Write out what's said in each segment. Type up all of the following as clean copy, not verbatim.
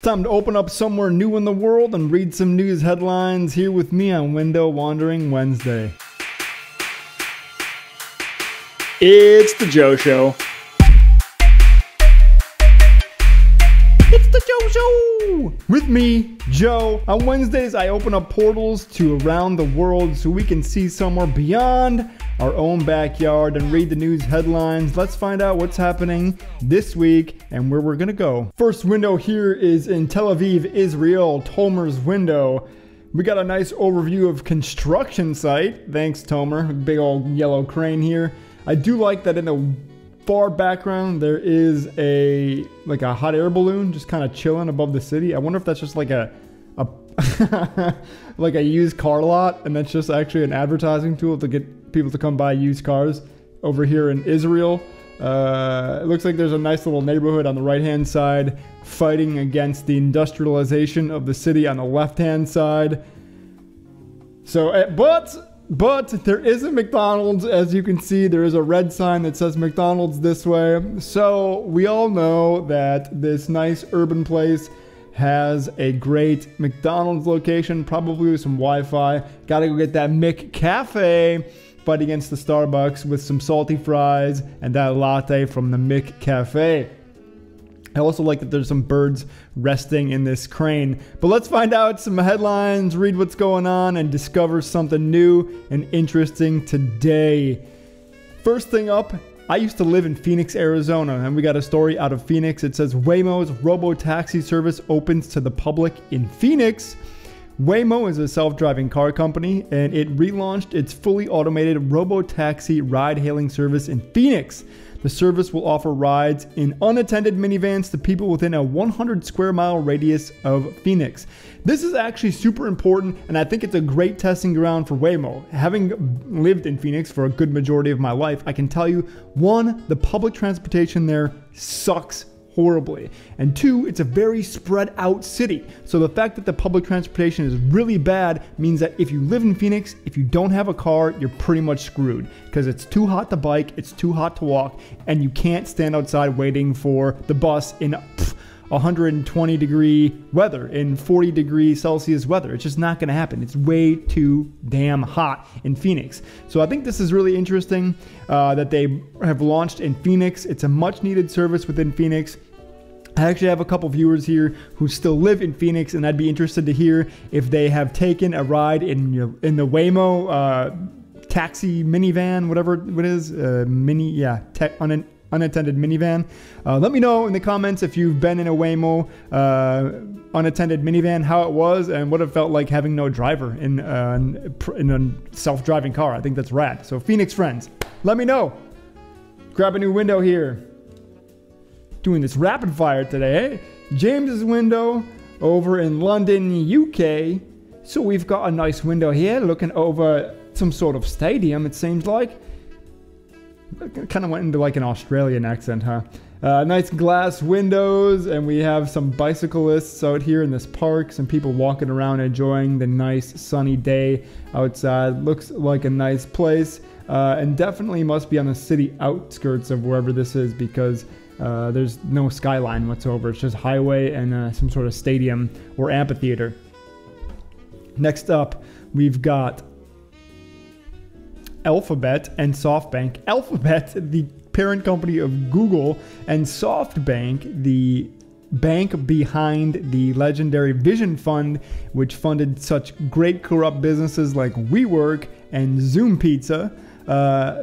time to open up somewhere new in the world and read some news headlines here with me on Window Wandering Wednesday. It's the Joe Show. It's the Joe Show! With me, Joe. On Wednesdays, I open up portals to around the world so we can see somewhere beyond our own backyard and read the news headlines. Let's find out what's happening this week and where we're gonna go. First window here is in Tel Aviv, Israel, Tomer's window. We got a nice overview of construction site. Thanks, Tomer. Big old yellow crane here. I do like that in the far background there is a hot air balloon just kind of chilling above the city. I wonder if that's just like a like a used car lot, and that's just actually an advertising tool to get people to come buy used cars over here in Israel. It looks like there's a nice little neighborhood on the right hand side fighting against the industrialization of the city on the left hand side. So but there is a McDonald's. As you can see, there is a red sign that says McDonald's this way. So we all know that this nice urban place has a great McDonald's location, probably with some Wi-Fi. Gotta go get that McCafe, fight against the Starbucks with some salty fries and that latte from the McCafe. I also like that there's some birds resting in this crane. But let's find out some headlines, read what's going on, and discover something new and interesting today. First thing up, I used to live in Phoenix, Arizona, and we got a story out of Phoenix. It says Waymo's robo-taxi service opens to the public in Phoenix. Waymo is a self-driving car company, and it relaunched its fully automated robo-taxi ride-hailing service in Phoenix. The service will offer rides in unattended minivans to people within a 100 square mile radius of Phoenix. This is actually super important, and I think it's a great testing ground for Waymo. Having lived in Phoenix for a good majority of my life, I can tell you, one, the public transportation there sucks horribly, and two, it's a very spread out city. So the fact that the public transportation is really bad means that if you live in Phoenix, if you don't have a car, you're pretty much screwed, because it's too hot to bike, it's too hot to walk, and you can't stand outside waiting for the bus in 120 degree weather, in 40 degrees Celsius weather. It's just not going to happen. It's way too damn hot in Phoenix. So I think this is really interesting that they have launched in Phoenix. It's a much needed service within Phoenix. I actually have a couple viewers here who still live in Phoenix, and I'd be interested to hear if they have taken a ride in the Waymo taxi minivan, whatever it is, unattended minivan. Let me know in the comments if you've been in a Waymo unattended minivan, how it was, and what it felt like having no driver in a self-driving car. I think that's rad. So Phoenix friends, let me know. Grab a new window here. Doing this rapid fire today, eh? James's window over in London, UK. So we've got a nice window here looking over some sort of stadium, it seems like. Kind of went into like an Australian accent, huh? Nice glass windows, and we have some bicyclists out here in this park, some people walking around enjoying the nice sunny day outside. Looks like a nice place, and definitely must be on the city outskirts of wherever this is, because there's no skyline whatsoever. It's just highway and some sort of stadium or amphitheater. Next up, we've got Alphabet and SoftBank. Alphabet, the parent company of Google, and SoftBank, the bank behind the legendary Vision Fund, which funded such great corrupt businesses like WeWork and Zoom Pizza.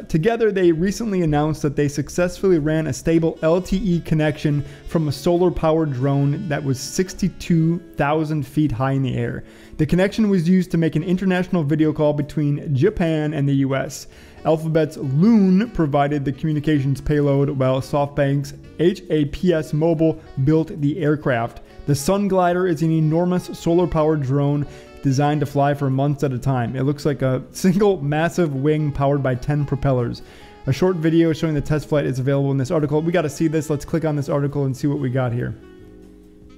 Together, they recently announced that they successfully ran a stable LTE connection from a solar-powered drone that was 62,000 feet high in the air. The connection was used to make an international video call between Japan and the US. Alphabet's Loon provided the communications payload, while SoftBank's HAPS Mobile built the aircraft. The Sun Glider is an enormous solar-powered drone designed to fly for months at a time. It looks like a single massive wing powered by 10 propellers. A short video showing the test flight is available in this article. We got to see this. Let's click on this article and see what we got here.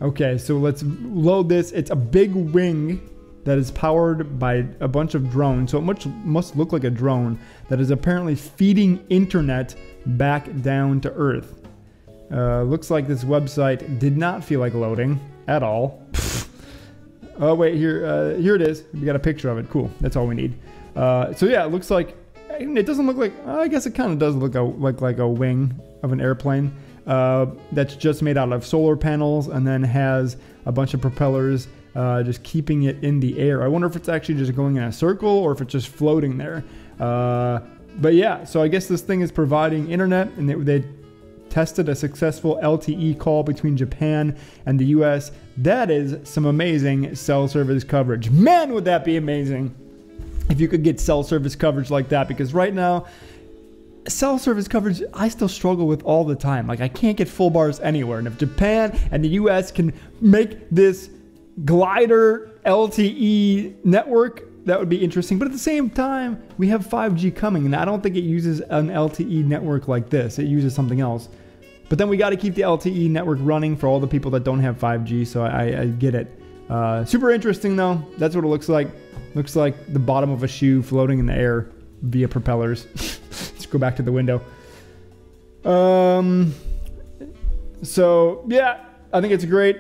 Okay, so let's load this. It's a big wing that is powered by a bunch of drones. So it must look like a drone that is apparently feeding internet back down to Earth. Looks like this website did not feel like loading. at all. Oh wait, here it is. We got a picture of it. Cool. That's all we need. So yeah, it looks like, it doesn't look like, I guess it kind of does look like a wing of an airplane that's just made out of solar panels and then has a bunch of propellers just keeping it in the air. I wonder if it's actually just going in a circle or if it's just floating there. But yeah, so I guess this thing is providing internet, and they tested a successful LTE call between Japan and the US. That is some amazing cell service coverage. Man, would that be amazing if you could get cell service coverage like that, because right now, cell service coverage, I still struggle with all the time. Like, I can't get full bars anywhere. And if Japan and the US can make this glider LTE network, that would be interesting. But at the same time, we have 5G coming, and I don't think it uses an LTE network like this. It uses something else. But then we got to keep the LTE network running for all the people that don't have 5G, so I get it. Super interesting, though. That's what it looks like. Looks like the bottom of a shoe floating in the air via propellers. Let's go back to the window. So, yeah, I think it's great.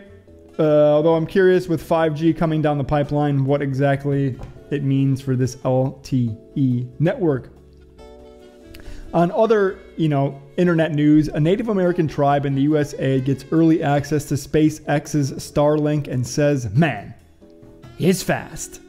Although I'm curious with 5G coming down the pipeline, what exactly it means for this LTE network. On other, internet news, a Native American tribe in the USA gets early access to SpaceX's Starlink and says, man, it's fast.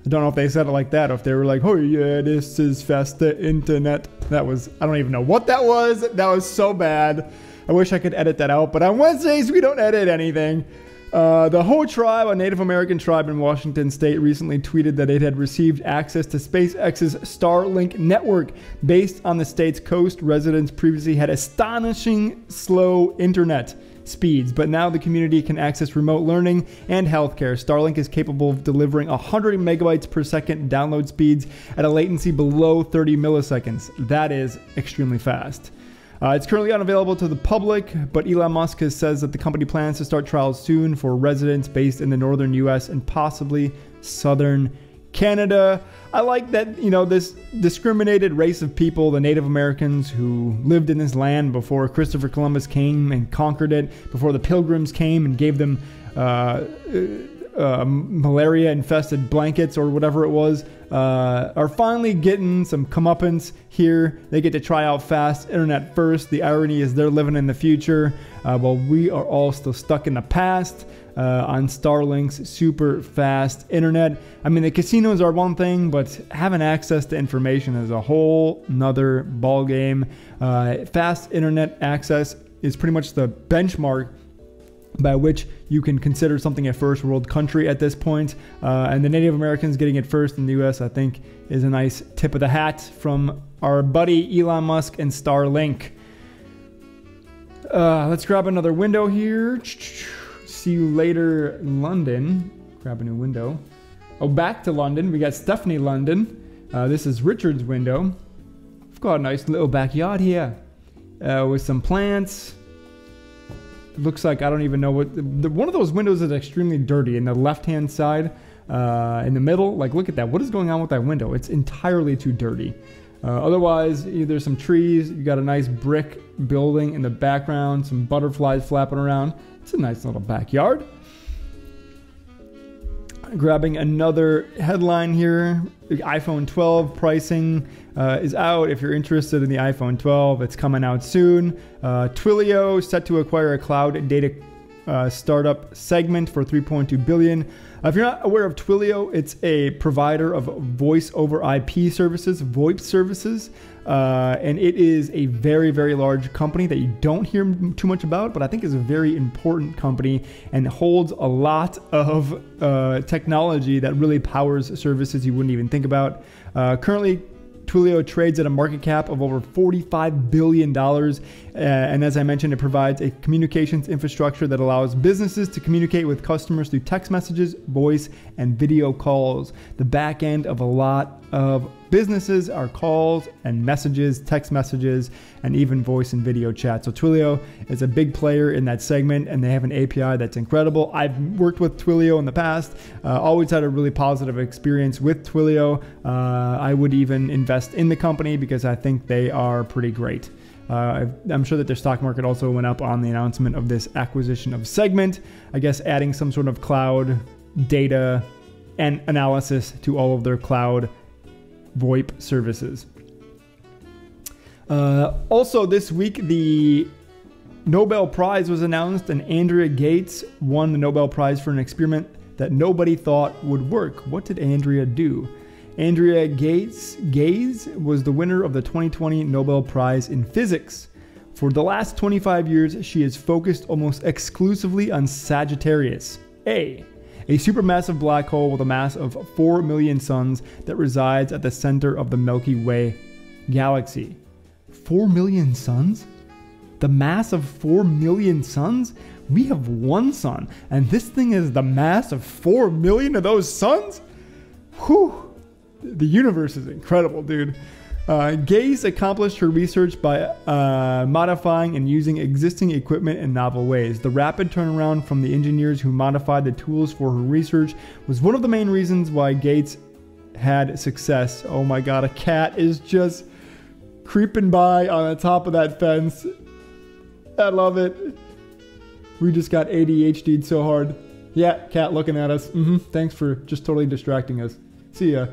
I don't know if they said it like that or if they were like, oh yeah, this is fast the internet. I don't even know what that was. That was so bad. I wish I could edit that out, but on Wednesdays we don't edit anything. The whole tribe, a Native American tribe in Washington state, recently tweeted that it had received access to SpaceX's Starlink network. Based on the state's coast, residents previously had astonishing slow internet speeds, but now the community can access remote learning and healthcare. Starlink is capable of delivering 100 megabytes per second download speeds at a latency below 30 milliseconds. That is extremely fast. It's currently unavailable to the public, but Elon Musk says that the company plans to start trials soon for residents based in the northern US and possibly southern Canada. I like that, this discriminated race of people, the Native Americans who lived in this land before Christopher Columbus came and conquered it, before the Pilgrims came and gave them malaria-infested blankets or whatever it was, are finally getting some comeuppance here. They get to try out fast internet first. The irony is they're living in the future while we are all still stuck in the past on Starlink's super fast internet. I mean, the casinos are one thing, but having access to information is a whole nother ball game. Fast internet access is pretty much the benchmark by which you can consider something a first world country at this point. And the Native Americans getting it first in the US, I think, is a nice tip of the hat from our buddy Elon Musk and Starlink. Let's grab another window here. See you later, London. Grab a new window. Oh, back to London. We got Stepney, London. This is Richard's window. We've got a nice little backyard here with some plants. Looks like, I don't even know what, one of those windows is extremely dirty in the left-hand side, in the middle. Like, look at that. What is going on with that window? It's entirely too dirty. Otherwise, there's some trees. You got a nice brick building in the background, some butterflies flapping around. It's a nice little backyard. Grabbing another headline here. The iPhone 12 pricing is out. If you're interested in the iPhone 12, it's coming out soon. Twilio set to acquire a cloud data startup segment for $3.2 billion. If you're not aware of Twilio, it's a provider of voice over IP services, VoIP services, and it is a very, very large company that you don't hear too much about, but I think is a very important company and holds a lot of technology that really powers services you wouldn't even think about. Currently, Twilio trades at a market cap of over $45 billion. And as I mentioned, it provides a communications infrastructure that allows businesses to communicate with customers through text messages, voice, and video calls. The back end of a lot of businesses are calls and messages, text messages, and even voice and video chat. So Twilio is a big player in that segment, and they have an API that's incredible. I've worked with Twilio in the past, always had a really positive experience with Twilio. I would even invest in the company because I think they are pretty great. I'm sure that their stock market also went up on the announcement of this acquisition of Segment. I guess adding some sort of cloud data and analysis to all of their cloud VoIP services. Also this week, the Nobel Prize was announced, and Andrea Ghez won the Nobel Prize for an experiment that nobody thought would work. What did Andrea do? Andrea Ghez was the winner of the 2020 Nobel Prize in Physics. For the last 25 years, she has focused almost exclusively on Sagittarius A, a supermassive black hole with a mass of 4 million suns that resides at the center of the Milky Way galaxy. 4 million suns? The mass of 4 million suns? We have one sun, and this thing is the mass of 4 million of those suns? Whew! The universe is incredible, dude. Ghez accomplished her research by modifying and using existing equipment in novel ways. The rapid turnaround from the engineers who modified the tools for her research was one of the main reasons why Ghez had success. Oh my god, a cat is just creeping by on the top of that fence. I love it. We just got ADHD'd so hard. Yeah, cat looking at us. Thanks for just totally distracting us. See ya.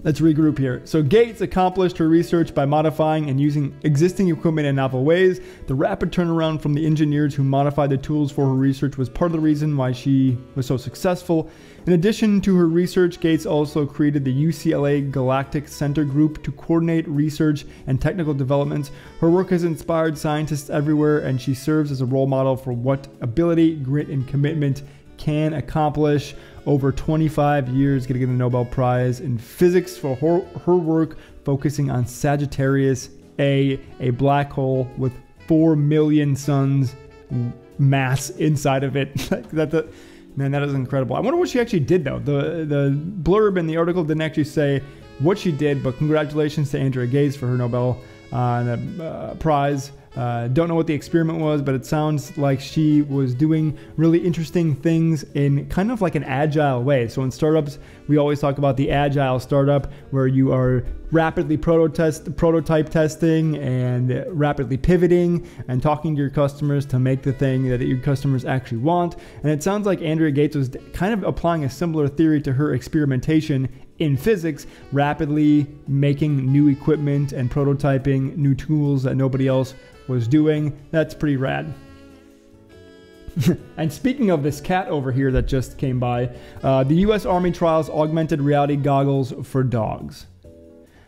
Let's regroup here. So Ghez accomplished her research by modifying and using existing equipment in novel ways. The rapid turnaround from the engineers who modified the tools for her research was part of the reason why she was so successful. In addition to her research, Ghez also created the UCLA Galactic Center Group to coordinate research and technical developments. Her work has inspired scientists everywhere, and she serves as a role model for what ability, grit, and commitment can accomplish. Over 25 years, getting the Nobel Prize in Physics for her work focusing on Sagittarius A, a black hole with 4 million suns mass inside of it. Man, that is incredible. I wonder what she actually did, though. The blurb in the article didn't actually say what she did, but congratulations to Andrea Ghez for her Nobel Prize. Don't know what the experiment was, but it sounds like she was doing really interesting things in kind of like an agile way. So in startups, we always talk about the agile startup, where you are rapidly prototype testing and rapidly pivoting and talking to your customers to make the thing that your customers actually want. And it sounds like Andrea Ghez was kind of applying a similar theory to her experimentation in physics, rapidly making new equipment and prototyping new tools that nobody else was doing. That's pretty rad. And speaking of this cat over here that just came by, the U.S. Army trials augmented reality goggles for dogs.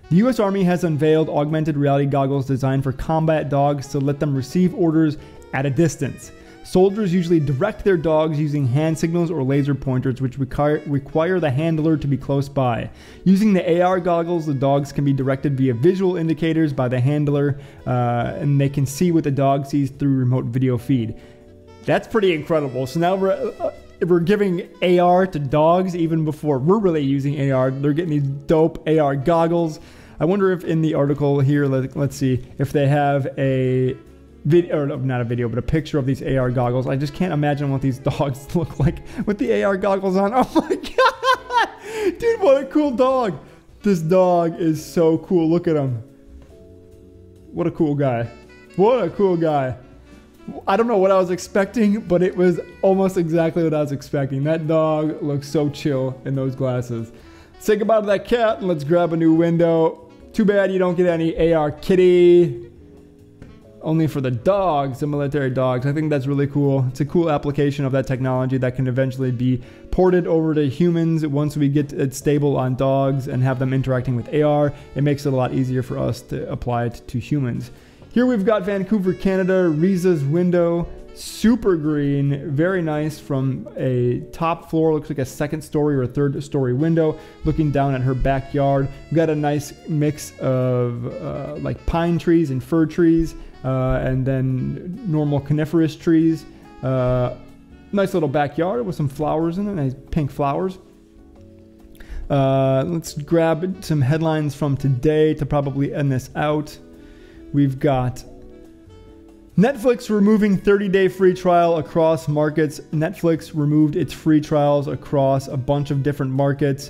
The U.S. Army has unveiled augmented reality goggles designed for combat dogs to let them receive orders at a distance. Soldiers usually direct their dogs using hand signals or laser pointers, which require the handler to be close by. Using the AR goggles, the dogs can be directed via visual indicators by the handler, and they can see what the dog sees through remote video feed. That's pretty incredible. So now we're giving AR to dogs even before we're really using AR. They're getting these dope AR goggles. I wonder if in the article here, let's see, if they have a video, or not a video, but a picture of these AR goggles. I just can't imagine what these dogs look like with the AR goggles on. Oh my god! Dude, what a cool dog. This dog is so cool. Look at him. What a cool guy. What a cool guy. I don't know what I was expecting, but it was almost exactly what I was expecting. That dog looks so chill in those glasses. Say goodbye to that cat and let's grab a new window. Too bad you don't get any AR kitty. Only for the dogs, the military dogs. I think that's really cool. It's a cool application of that technology that can eventually be ported over to humans once we get it stable on dogs and have them interacting with AR. It makes it a lot easier for us to apply it to humans. Here we've got Vancouver, Canada, Riza's window. Super green, very nice from a top floor. Looks like a second story or a third story window looking down at her backyard. We've got a nice mix of like pine trees and fir trees. And then normal coniferous trees. Nice little backyard with some flowers in it, nice pink flowers. Let's grab some headlines from today to probably end this out. We've got Netflix removing 30-day free trial across markets. Netflix removed its free trials across a bunch of different markets.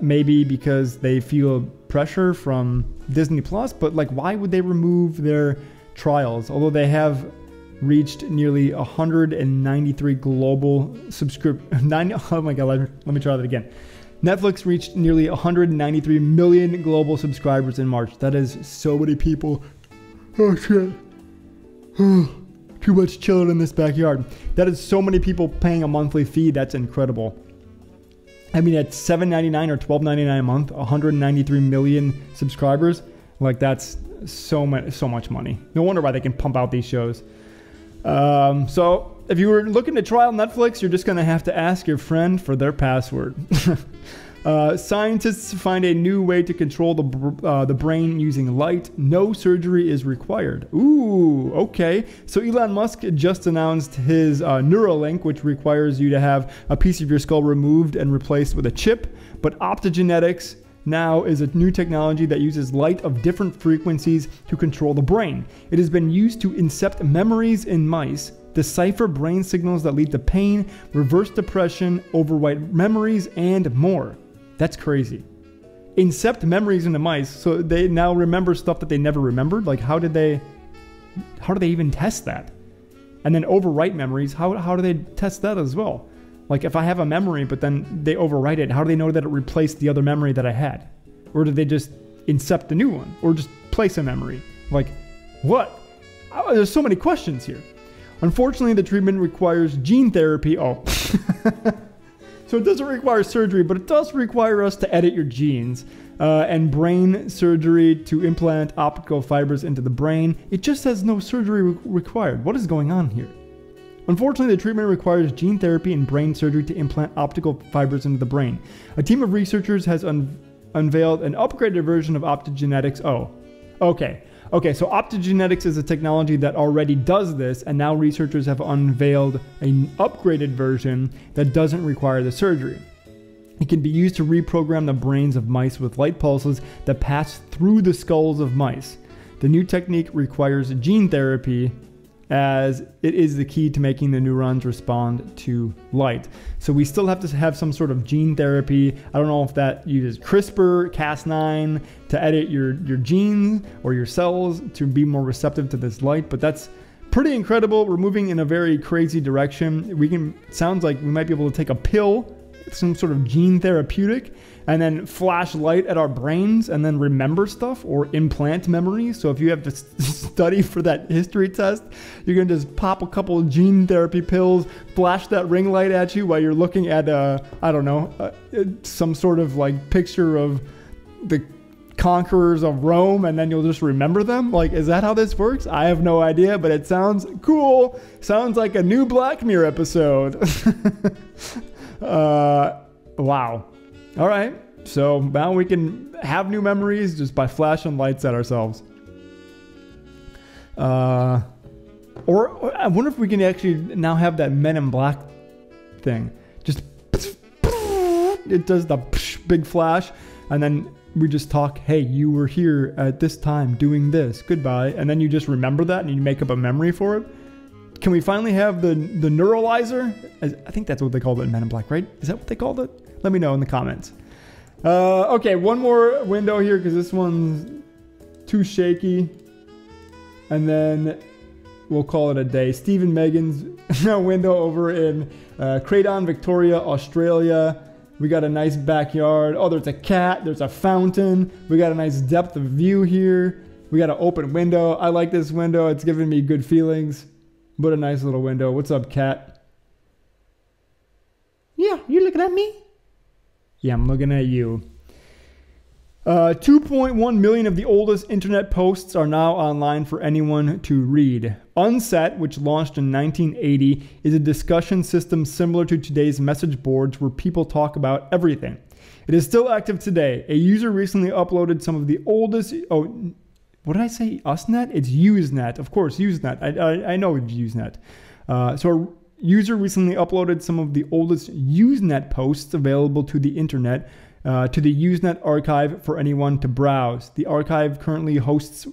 Maybe because they feel pressure from Disney Plus, but like, why would they remove their trials? Although they have reached nearly 193 global oh my god, let me try that again. Netflix reached nearly 193 million global subscribers in March. That is so many people. Oh shit. Too much chilling in this backyard. That is so many people paying a monthly fee. That's incredible. I mean, at $7.99 or $12.99 a month, 193 million subscribers. Like, that's so much money. No wonder why they can pump out these shows. So if you were looking to trial Netflix, you're just going to have to ask your friend for their password. Scientists find a new way to control the brain using light. No surgery is required. Ooh, okay. So Elon Musk just announced his Neuralink, which requires you to have a piece of your skull removed and replaced with a chip. But optogenetics now is a new technology that uses light of different frequencies to control the brain. It has been used to incept memories in mice, decipher brain signals that lead to pain, reverse depression, overwrite memories, and more. That's crazy. Incept memories into mice, so they now remember stuff that they never remembered. Like, how do they even test that? And then overwrite memories, how do they test that as well? Like, if I have a memory, but then they overwrite it, how do they know that it replaced the other memory that I had? Or did they just incept a new one? Or just place a memory? Like, what? Oh, there's so many questions here. Unfortunately, the treatment requires gene therapy. Oh. So it doesn't require surgery, but it does require us to edit your genes. And brain surgery to implant optical fibers into the brain. It just says no surgery required. What is going on here? Unfortunately, the treatment requires gene therapy and brain surgery to implant optical fibers into the brain. A team of researchers has unveiled an upgraded version of optogenetics. Oh, okay. Okay, so optogenetics is a technology that already does this, and now researchers have unveiled an upgraded version that doesn't require the surgery. It can be used to reprogram the brains of mice with light pulses that pass through the skulls of mice. The new technique requires gene therapy, as it is the key to making the neurons respond to light. So we still have to have some sort of gene therapy. I don't know if that uses CRISPR, Cas9 to edit your genes or your cells to be more receptive to this light, but that's pretty incredible. We're moving in a very crazy direction. Sounds like we might be able to take a pill, some sort of gene therapeutic, and then flash light at our brains and then remember stuff or implant memories. So if you have to study for that history test, you're going to just pop a couple of gene therapy pills, flash that ring light at you while you're looking at, I don't know, some sort of like picture of the conquerors of Rome, and then you'll just remember them? Like, is that how this works? I have no idea, but it sounds cool. Sounds like a new Black Mirror episode. Wow. All right. So now we can have new memories just by flashing lights at ourselves. Or I wonder if we can actually now have that Men in Black thing. Just it does the big flash, and then we just talk, hey, you were here at this time doing this. Goodbye. And then you just remember that and you make up a memory for it. Can we finally have the neuralizer? I think that's what they called it in Men in Black, right? Is that what they called it? Let me know in the comments. Okay, one more window here because this one's too shaky. And then we'll call it a day. Steve and Megan's window over in Croydon, Victoria, Australia. We got a nice backyard. Oh, there's a cat. There's a fountain. We got a nice depth of view here. We got an open window. I like this window. It's giving me good feelings. What a nice little window. What's up, cat? Yeah, you looking at me? Yeah, I'm looking at you. 2.1 million of the oldest internet posts are now online for anyone to read. Unset, which launched in 1980, is a discussion system similar to today's message boards where people talk about everything. It is still active today. A user recently uploaded some of the oldest... Oh, what did I say? Usnet? It's Usenet. Of course, Usenet. I know Usenet. So a user recently uploaded some of the oldest Usenet posts available to the internet to the Usenet archive for anyone to browse. The archive currently hosts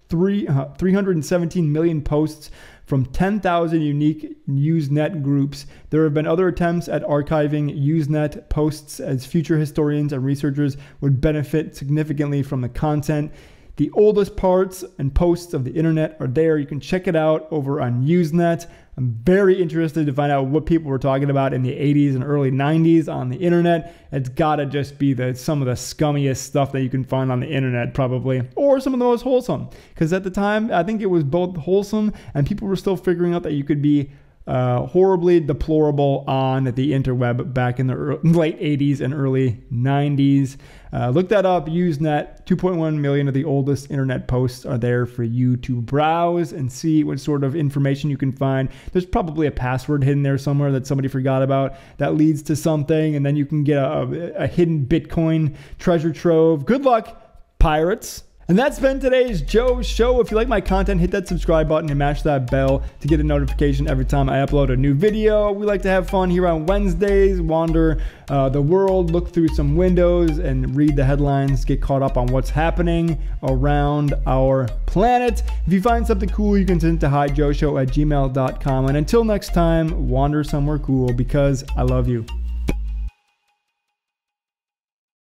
317 million posts from 10,000 unique Usenet groups. There have been other attempts at archiving Usenet posts, as future historians and researchers would benefit significantly from the content. The oldest parts and posts of the internet are there. You can check it out over on Usenet. I'm very interested to find out what people were talking about in the 80s and early 90s on the internet. It's gotta just be some of the scummiest stuff that you can find on the internet, probably, or some of the most wholesome. Because at the time, I think it was both wholesome and people were still figuring out that you could be horribly deplorable on the interweb back in the late 80s and early 90s. Look that up, Usenet. 2.1 million of the oldest internet posts are there for you to browse and see what sort of information you can find. There's probably a password hidden there somewhere that somebody forgot about that leads to something, and then you can get a hidden Bitcoin treasure trove. Good luck, pirates. And that's been today's Joe Show. If you like my content, hit that subscribe button and mash that bell to get a notification every time I upload a new video. We like to have fun here on Wednesdays, wander the world, look through some windows and read the headlines, get caught up on what's happening around our planet. If you find something cool, you can send it to hijoeshow@gmail.com. And until next time, wander somewhere cool, because I love you.